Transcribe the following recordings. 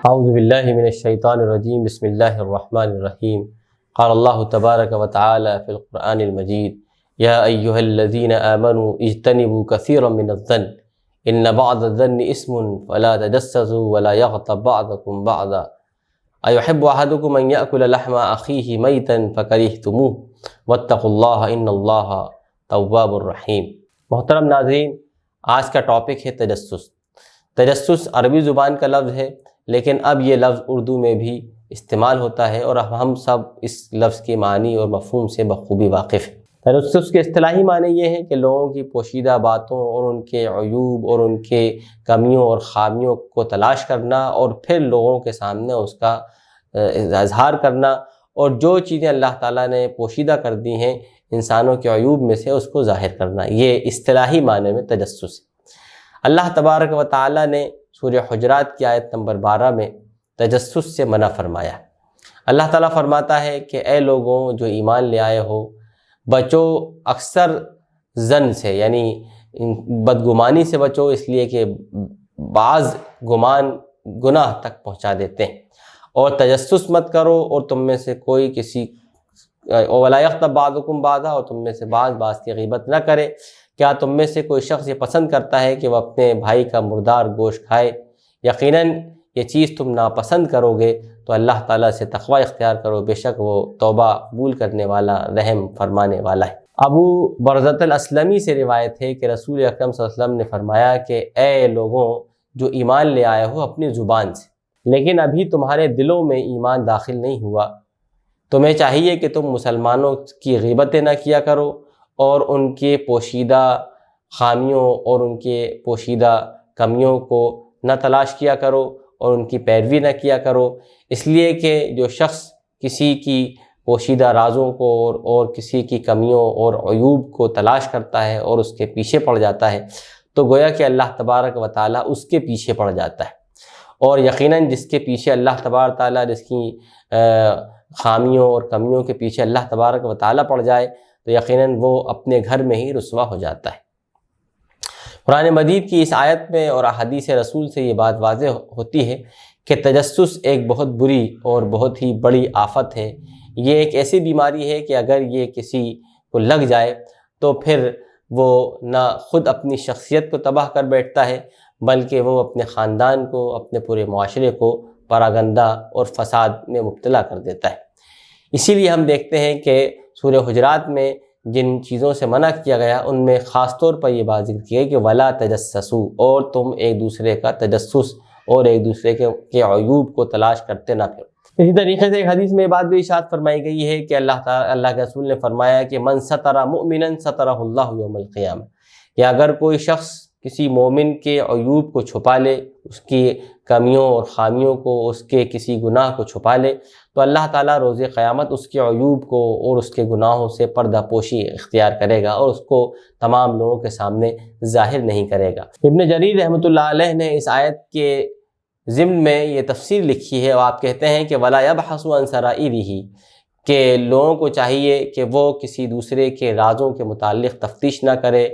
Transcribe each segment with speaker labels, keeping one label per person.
Speaker 1: اعوذ باللہ من الشیطان الرجیم بسم اللہ الرحمن الرحیم قال اللہ تبارک و تعالی فی القرآن المجید یا ایہا الذین آمنوا اجتنبوا کثیرا من الظن ان بعض الظن اسم فلا تجسسوا ولا یغتب بعضکم بعضا ایحب احدکم ان یأکل لحم اخیہ میتا فکرہتموہ واتقوا اللہ ان اللہ تواب الرحیم۔ محترم ناظرین، آج کا ٹاپک ہے تجسس۔ تجسس عربی زبان کا لفظ ہے، لیکن اب یہ لفظ اردو میں بھی استعمال ہوتا ہے اور ہم سب اس لفظ کے معنی اور مفہوم سے بخوبی واقف ہیں۔ تجسس کے اصطلاحی معنی یہ ہے کہ لوگوں کی پوشیدہ باتوں اور ان کے عیوب اور ان کے کمیوں اور خامیوں کو تلاش کرنا اور پھر لوگوں کے سامنے اس کا اظہار کرنا، اور جو چیزیں اللہ تعالیٰ نے پوشیدہ کر دی ہیں انسانوں کے عیوب میں سے اس کو ظاہر کرنا، یہ اصطلاحی معنی میں تجسس ہے۔ اللہ تبارک و تعالیٰ نے سورہ حجرات کی آیت نمبر 12 میں تجسس سے منع فرمایا۔ اللہ تعالیٰ فرماتا ہے کہ اے لوگوں جو ایمان لے آئے ہو، بچو اکثر ظن سے، یعنی بدگمانی سے بچو، اس لیے کہ بعض گمان گناہ تک پہنچا دیتے ہیں، اور تجسس مت کرو، اور تم میں سے کوئی کسی وَلَا يَغْتَبْ بَعْضُكُمْ بَعْضًا، اور تم میں سے بعض کی غیبت نہ کرے۔ کیا تم میں سے کوئی شخص یہ پسند کرتا ہے کہ وہ اپنے بھائی کا مردار گوشت کھائے؟ یقیناً یہ چیز تم ناپسند کرو گے تو اللہ تعالیٰ سے تقوی اختیار کرو، بے شک وہ توبہ قبول کرنے والا، رحم فرمانے والا ہے۔ ابو برزۃ الاسلمی سے روایت ہے کہ رسول اکرم صلی اللہ علیہ وسلم نے فرمایا کہ اے لوگوں جو ایمان لے آئے ہو اپنی زبان سے، لیکن ابھی تمہارے دلوں میں ایمان داخل نہیں ہوا، تمہیں چاہیے کہ تم مسلمانوں کی غیبتیں نہ کیا کرو اور ان کے پوشیدہ خامیوں اور ان کے پوشیدہ کمیوں کو نہ تلاش کیا کرو اور ان کی پیروی نہ کیا کرو، اس لیے کہ جو شخص کسی کی پوشیدہ رازوں کو اور کسی کی کمیوں اور عیوب کو تلاش کرتا ہے اور اس کے پیچھے پڑ جاتا ہے تو گویا کہ اللہ تبارک و تعالیٰ اس کے پیچھے پڑ جاتا ہے، اور یقیناً جس کے پیچھے اللہ تبارک و تعالیٰ، جس کی خامیوں اور کمیوں کے پیچھے اللہ تبارک و تعالیٰ پڑ جائے تو یقیناً وہ اپنے گھر میں ہی رسوا ہو جاتا ہے۔ قرآن مجید کی اس آیت میں اور احادیث رسول سے یہ بات واضح ہوتی ہے کہ تجسس ایک بہت بری اور بہت ہی بڑی آفت ہے۔ یہ ایک ایسی بیماری ہے کہ اگر یہ کسی کو لگ جائے تو پھر وہ نہ خود اپنی شخصیت کو تباہ کر بیٹھتا ہے، بلکہ وہ اپنے خاندان کو، اپنے پورے معاشرے کو پراگندہ اور فساد میں مبتلا کر دیتا ہے۔ اسی لیے ہم دیکھتے ہیں کہ سورہ حجرات میں جن چیزوں سے منع کیا گیا ان میں خاص طور پر یہ بات ذکر کی ہے کہ وَلَا تَجَسَّسُوا، اور تم ایک دوسرے کا تجسس اور ایک دوسرے کے عیوب کو تلاش کرتے نہ پھرو۔ اسی طریقے سے ایک حدیث میں یہ بات بھی ارشاد فرمائی گئی ہے کہ اللہ کے رسول نے فرمایا کہ من ستر مؤمنا سترہ اللہ یوم القیامہ، کہ اگر کوئی شخص کسی مومن کے عیوب کو چھپا لے، اس کی کمیوں اور خامیوں کو، اس کے کسی گناہ کو چھپا لے، تو اللہ تعالیٰ روز قیامت اس کے عیوب کو اور اس کے گناہوں سے پردہ پوشی اختیار کرے گا اور اس کو تمام لوگوں کے سامنے ظاہر نہیں کرے گا۔ ابن جریر رحمۃ اللہ علیہ نے اس آیت کے ضمن میں یہ تفسیر لکھی ہے، اور آپ کہتے ہیں کہ وَلَا يَبْحَثُ عَنْ سَرَائِرِهِ، کہ لوگوں کو چاہیے کہ وہ کسی دوسرے کے رازوں کے متعلق تفتیش نہ کرے،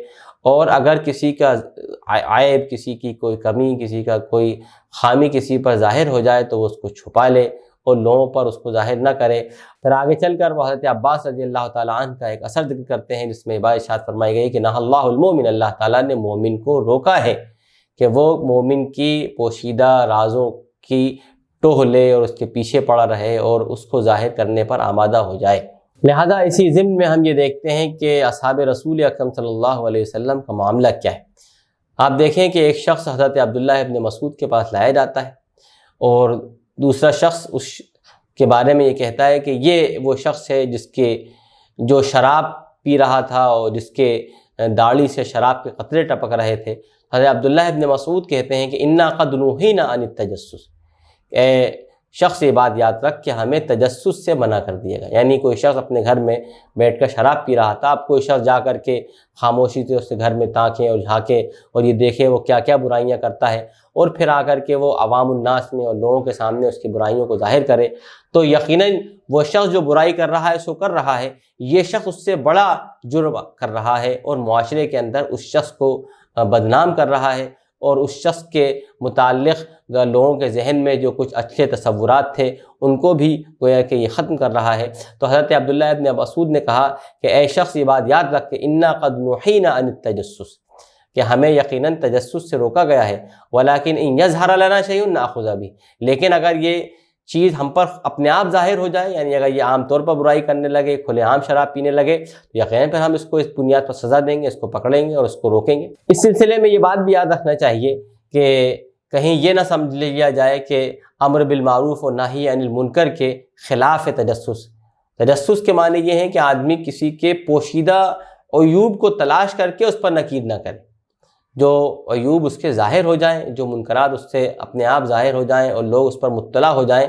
Speaker 1: اور اگر کسی کا عیب، کسی کی کوئی کمی، کسی کا کوئی خامی کسی پر ظاہر ہو جائے تو وہ اس کو چھپا لے اور لوگوں پر اس کو ظاہر نہ کرے۔ پھر آگے چل کر وہ حضرت عباس رضی اللہ تعالیٰ عنہ کا ایک اثر ذکر کرتے ہیں جس میں بات ارشاد فرمائی گئی کہ نہى اللہ المؤمن، اللہ تعالیٰ نے مومن کو روکا ہے کہ وہ مومن کی پوشیدہ رازوں کی ٹوہ لے اور اس کے پیچھے پڑا رہے اور اس کو ظاہر کرنے پر آمادہ ہو جائے۔ لہذا اسی ضمن میں ہم یہ دیکھتے ہیں کہ اصحاب رسول اکرم صلی اللہ علیہ وسلم کا معاملہ کیا ہے۔ آپ دیکھیں کہ ایک شخص حضرت عبداللہ ابن مسعود کے پاس لایا جاتا ہے، اور دوسرا شخص اس کے بارے میں یہ کہتا ہے کہ یہ وہ شخص ہے جو شراب پی رہا تھا اور جس کے داڑھی سے شراب کے قطرے ٹپک رہے تھے۔ حضرت عبداللہ ابن مسعود کہتے ہیں کہ انا قد نہینا عن التجسس، اے شخص یہ بات یاد رکھ کہ ہمیں تجسس سے منع کر دیا گا۔ یعنی کوئی شخص اپنے گھر میں بیٹھ کر شراب پی رہا تھا، اب کوئی شخص جا کر کے خاموشی سے اس کے گھر میں تاکیں اور جھانکیں اور یہ دیکھے وہ کیا کیا برائیاں کرتا ہے، اور پھر آ کر کے وہ عوام الناس میں اور لوگوں کے سامنے اس کی برائیوں کو ظاہر کرے، تو یقیناً وہ شخص جو برائی کر رہا ہے سو کر رہا ہے، یہ شخص اس سے بڑا جرم کر رہا ہے اور معاشرے کے اندر اس شخص کو بدنام کر رہا ہے، اور اس شخص کے متعلق لوگوں کے ذہن میں جو کچھ اچھے تصورات تھے ان کو بھی گویا کہ یہ ختم کر رہا ہے۔ تو حضرت عبداللہ ابن مسعود نے کہا کہ اے شخص یہ بات یاد رکھ کہ انا قد نہینا عن التجسس، کہ ہمیں یقیناً تجسس سے روکا گیا ہے، ولیکن ان یظہر لنا شیء ناخذ بہ، لیکن اگر یہ چیز ہم پر اپنے آپ ظاہر ہو جائے، یعنی اگر یہ عام طور پر برائی کرنے لگے، کھلے عام شراب پینے لگے، تو یقیناً پھر ہم اس کو اس بنیاد پر سزا دیں گے، اس کو پکڑیں گے اور اس کو روکیں گے۔ اس سلسلے میں یہ بات بھی یاد رکھنا چاہیے کہ کہیں یہ نہ سمجھ لیا جائے کہ امر بالمعروف اور نہی عن المنکر کے خلاف تجسس۔ تجسس کے معنی یہ ہیں کہ آدمی کسی کے پوشیدہ عیوب کو تلاش کر کے اس پر نکیر نہ کرے، جو عیوب اس کے ظاہر ہو جائیں، جو منکرات اس سے اپنے آپ ظاہر ہو جائیں اور لوگ اس پر مطلع ہو جائیں،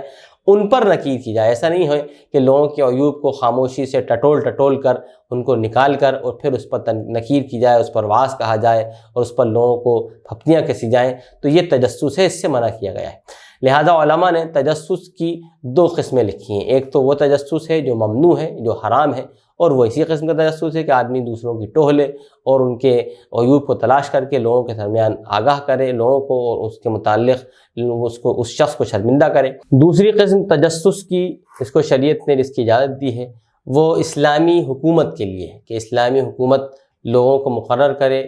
Speaker 1: ان پر نکیر کی جائے۔ ایسا نہیں ہے کہ لوگوں کے عیوب کو خاموشی سے ٹٹول کر ان کو نکال کر اور پھر اس پر نکیر کی جائے، اس پر واعظ کہا جائے اور اس پر لوگوں کو پھپتیاں کسی جائیں، تو یہ تجسس ہے، اس سے منع کیا گیا ہے۔ لہذا علماء نے تجسس کی دو قسمیں لکھی ہیں، ایک تو وہ تجسس ہے جو ممنوع ہے، جو حرام ہے، اور وہ اسی قسم کا تجسس ہے کہ آدمی دوسروں کی ٹوہ لے اور ان کے عیوب کو تلاش کر کے لوگوں کے درمیان آگاہ کرے لوگوں کو، اور اس کے متعلق اس شخص کو شرمندہ کرے۔ دوسری قسم تجسس کی، اس کو شریعت نے جس کی اجازت دی ہے، وہ اسلامی حکومت کے لیے ہے کہ اسلامی حکومت لوگوں کو مقرر کرے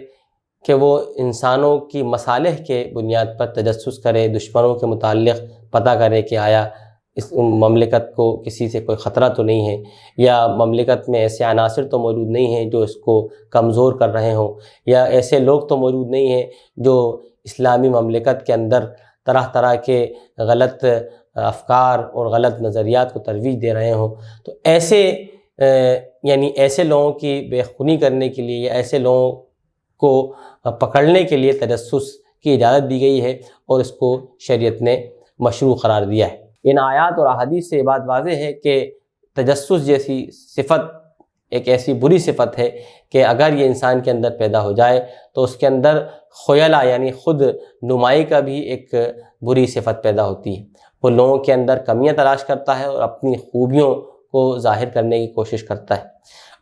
Speaker 1: کہ وہ انسانوں کی مصالح کے بنیاد پر تجسس کرے، دشمنوں کے متعلق پتہ کرے کہ آیا اس مملکت کو کسی سے کوئی خطرہ تو نہیں ہے، یا مملکت میں ایسے عناصر تو موجود نہیں ہیں جو اس کو کمزور کر رہے ہوں، یا ایسے لوگ تو موجود نہیں ہیں جو اسلامی مملکت کے اندر طرح طرح کے غلط افکار اور غلط نظریات کو ترویج دے رہے ہوں۔ تو ایسے یعنی ایسے لوگوں کی بے خونی کرنے کے لیے یا ایسے لوگوں کو پکڑنے کے لیے تجسس کی اجازت دی گئی ہے اور اس کو شریعت نے مشروع قرار دیا ہے۔ ان آیات اور احادیث سے یہ بات واضح ہے کہ تجسس جیسی صفت ایک ایسی بری صفت ہے کہ اگر یہ انسان کے اندر پیدا ہو جائے تو اس کے اندر خیلہ یعنی خود نمائی کا بھی ایک بری صفت پیدا ہوتی ہے۔ وہ لوگوں کے اندر کمیاں تلاش کرتا ہے اور اپنی خوبیوں کو ظاہر کرنے کی کوشش کرتا ہے،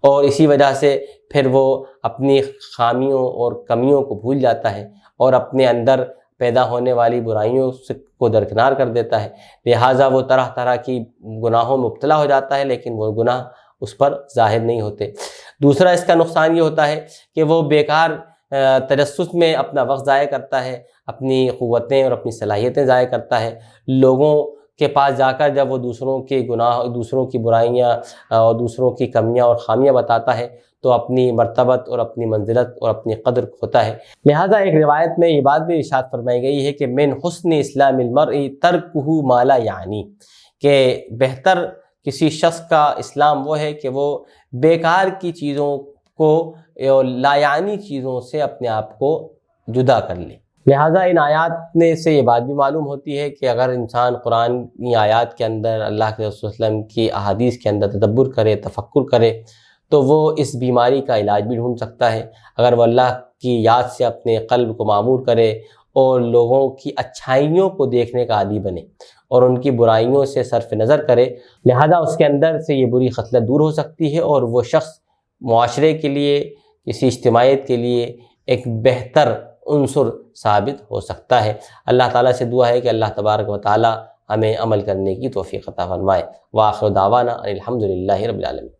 Speaker 1: اور اسی وجہ سے پھر وہ اپنی خامیوں اور کمیوں کو بھول جاتا ہے اور اپنے اندر پیدا ہونے والی برائیوں کو درکنار کر دیتا ہے۔ لہٰذا وہ طرح طرح کی گناہوں میں مبتلا ہو جاتا ہے، لیکن وہ گناہ اس پر ظاہر نہیں ہوتے۔ دوسرا اس کا نقصان یہ ہوتا ہے کہ وہ بیکار تجسس میں اپنا وقت ضائع کرتا ہے، اپنی قوتیں اور اپنی صلاحیتیں ضائع کرتا ہے۔ لوگوں کے پاس جا کر جب وہ دوسروں کے گناہ، دوسروں کی برائیاں اور دوسروں کی کمیاں اور خامیاں بتاتا ہے تو اپنی مرتبت اور اپنی منزلت اور اپنی قدر کھوتا ہے۔ لہذا ایک روایت میں یہ بات بھی ارشاد فرمائی گئی ہے کہ من حسن اسلام المرء ترکہ ما لا یعنی، کہ بہتر کسی شخص کا اسلام وہ ہے کہ وہ بیکار کی چیزوں کو، لا یعنی چیزوں سے اپنے آپ کو جدا کر لے۔ لہٰذا ان آیات میں سے یہ بات بھی معلوم ہوتی ہے کہ اگر انسان قرآن کی آیات کے اندر، اللہ کے رسول صلی اللہ علیہ وسلم کی احادیث کے اندر تدبر کرے، تفکر کرے، تو وہ اس بیماری کا علاج بھی ڈھونڈ سکتا ہے۔ اگر وہ اللہ کی یاد سے اپنے قلب کو معمور کرے اور لوگوں کی اچھائیوں کو دیکھنے کا عادی بنے اور ان کی برائیوں سے صرف نظر کرے، لہذا اس کے اندر سے یہ بری خصلت دور ہو سکتی ہے اور وہ شخص معاشرے کے لیے، کسی اجتماعیت کے لیے ایک بہتر عنصر ثابت ہو سکتا ہے۔ اللہ تعالیٰ سے دعا ہے کہ اللہ تبارک و تعالیٰ ہمیں عمل کرنے کی توفیق عطا فرمائے۔ وآخر دعوانا ان الحمد للہ رب العالمین۔